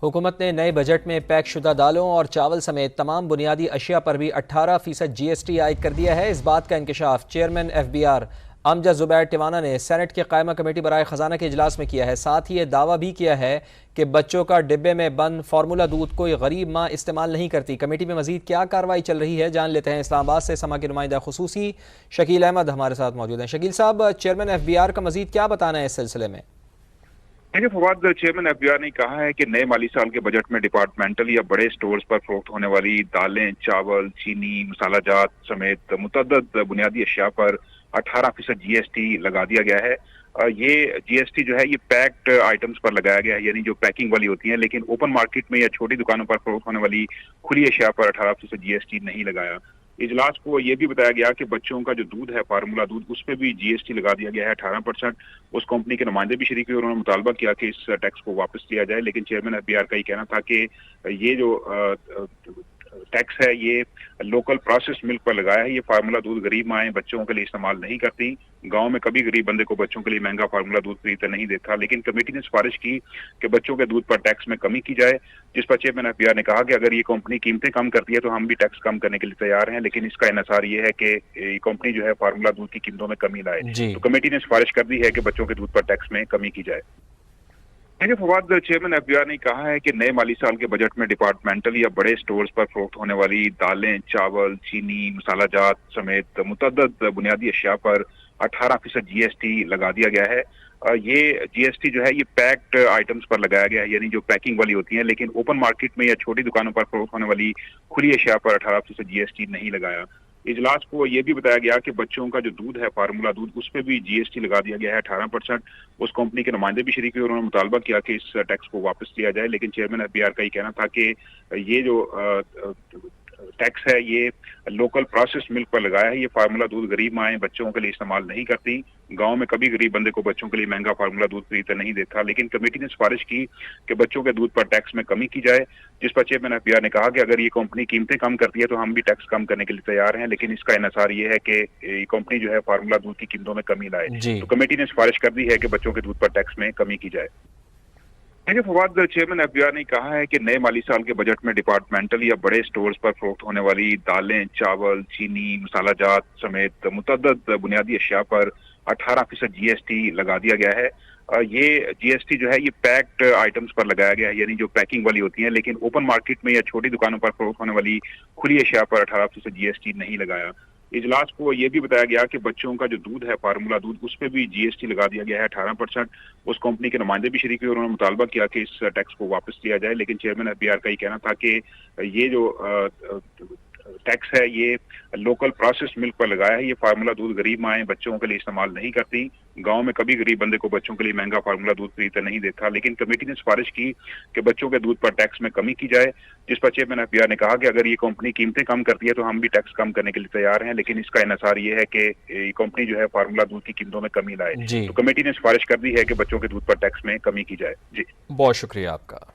हुकूमत ने नए बजट में पैक शुदा दालों और चावल समेत तमाम बुनियादी अशिया पर भी 18% GST आयद कर दिया है। इस बात का इंकशाफ चेयरमैन FBR अमजद जुबैर टिवाना ने सेनेट के कायमा कमेटी बराए खजाना के इजलास में किया है। साथ ही ये दावा भी किया है कि बच्चों का डिब्बे में बंद फार्मूला दूध कोई गरीब माँ इस्तेमाल नहीं करती। कमेटी में मजीद क्या कार्रवाई चल रही है, जान लेते हैं। इस्लामाबाद से समा के नुमाइंदा खुसूसी शकील अहमद हमारे साथ मौजूद हैं। शकील साहब, चेयरमैन FBR का मजीद क्या बताना है इस सिलसिले में? देखिए फवाद, चेयरमैन FBR ने कहा है कि नए माली साल के बजट में डिपार्टमेंटल या बड़े स्टोर्स पर फरोख्त होने वाली दालें, चावल, चीनी, मसाला जात समेत मुतअद्दिद बुनियादी अशिया पर 18% GST लगा दिया गया है। ये GST जो है ये पैक्ड आइटम्स पर लगाया गया है, यानी जो पैकिंग वाली होती हैं, लेकिन ओपन मार्केट में या छोटी दुकानों पर फरोख्त होने वाली खुली अशिया पर 18% GST नहीं लगाया। इजलास को यह भी बताया गया कि बच्चों का जो दूध है, फार्मूला दूध, उस पर भी GST लगा दिया गया है 18%। उस कंपनी के नुमाइंदे भी शरीक हुए, उन्होंने मुतालबा किया कि इस टैक्स को वापस लिया जाए, लेकिन चेयरमैन FBR का ये कहना था कि ये जो टैक्स है ये लोकल प्रोसेस मिल्क पर लगाया है। ये फार्मूला दूध गरीब माएँ बच्चों के लिए इस्तेमाल नहीं करती। गांव में कभी गरीब बंदे को बच्चों के लिए महंगा फार्मूला दूध खरीदते नहीं देखा, लेकिन कमेटी ने सिफारिश की कि बच्चों के दूध पर टैक्स में कमी की जाए, जिस पर चेयरमैन FBR ने कहा कि अगर ये कंपनी कीमतें कम करती है तो हम भी टैक्स कम करने के लिए तैयार हैं, लेकिन इसका इन्हिसार ये है कि ये कंपनी जो है फार्मूला दूध की कीमतों में कमी लाए। तो कमेटी ने सिफारिश कर दी है कि बच्चों के दूध पर टैक्स में कमी की जाए। देखिए फवाद, चेयरमैन FBR ने कहा है कि नए माली साल के बजट में डिपार्टमेंटल या बड़े स्टोर्स पर फरोख्त होने वाली दालें, चावल, चीनी, मसाला जात समेत मुतअद्दिद बुनियादी अशिया पर 18% GST लगा दिया गया है। ये GST जो है ये पैक्ड आइटम्स पर लगाया गया है, यानी जो पैकिंग वाली होती हैं, लेकिन ओपन मार्केट में या छोटी दुकानों पर फरोख्त होने वाली खुली अशिया पर 18% GST नहीं लगाया। इजलास को यह भी बताया गया कि बच्चों का जो दूध है, फार्मूला दूध, उस पर भी GST लगा दिया गया है 18%। उस कंपनी के नुमाइंदे भी शरीक हुए, उन्होंने मुतालबा किया कि इस टैक्स को वापस लिया जाए, लेकिन चेयरमैन FBR का ये कहना था कि ये जो टैक्स है ये लोकल प्रोसेस मिल्क पर लगाया है। ये फार्मूला दूध गरीब माएँ बच्चों के लिए इस्तेमाल नहीं करती। गांव में कभी गरीब बंदे को बच्चों के लिए महंगा फार्मूला दूध खरीदते नहीं देखा, लेकिन कमेटी ने सिफारिश की कि बच्चों के दूध पर टैक्स में कमी की जाए, जिस पर चेयरमैन FBR ने कहा कि अगर ये कंपनी कीमतें कम करती है तो हम भी टैक्स कम करने के लिए तैयार हैं, लेकिन इसका इन्हिसार ये है कि ये कंपनी जो है फार्मूला दूध की कीमतों में कमी लाए। तो कमेटी ने सिफारिश कर दी है कि बच्चों के दूध पर टैक्स में कमी की जाए। देखिए फवाद, चेयरमैन FBR ने कहा है कि नए माली साल के बजट में डिपार्टमेंटल या बड़े स्टोर्स पर फरोख्त होने वाली दालें, चावल, चीनी, मसाला जात समेत मुतअद्दिद बुनियादी अशिया पर 18% GST लगा दिया गया है। ये GST जो है ये पैक्ड आइटम्स पर लगाया गया है, यानी जो पैकिंग वाली होती हैं, लेकिन ओपन मार्केट में या छोटी दुकानों पर फरोख्त होने वाली खुली अशिया पर 18% GST नहीं लगाया। इजलास को यह भी बताया गया कि बच्चों का जो दूध है, फार्मूला दूध, उस पर भी GST लगा दिया गया है 18%। उस कंपनी के नुमाइंदे भी शरीक हुए, उन्होंने मुतालबा किया कि इस टैक्स को वापस लिया जाए, लेकिन चेयरमैन FBR का ये कहना था कि ये जो टैक्स है ये लोकल प्रोसेस मिल्क पर लगाया है। ये फार्मूला दूध गरीब माएँ बच्चों के लिए इस्तेमाल नहीं करती। गांव में कभी गरीब बंदे को बच्चों के लिए महंगा फार्मूला दूध खरीदते नहीं देखा, लेकिन कमेटी ने सिफारिश की कि बच्चों के दूध पर टैक्स में कमी की जाए, जिस पर चेयरमैन FBR ने कहा कि अगर ये कंपनी कीमतें कम करती है तो हम भी टैक्स कम करने के लिए तैयार हैं, लेकिन इसका इन्हिसार ये है कि ये कंपनी जो है फार्मूला दूध की कीमतों में कमी लाए। तो कमेटी ने सिफारिश कर दी है कि बच्चों के दूध पर टैक्स में कमी की जाए। जी, बहुत शुक्रिया आपका।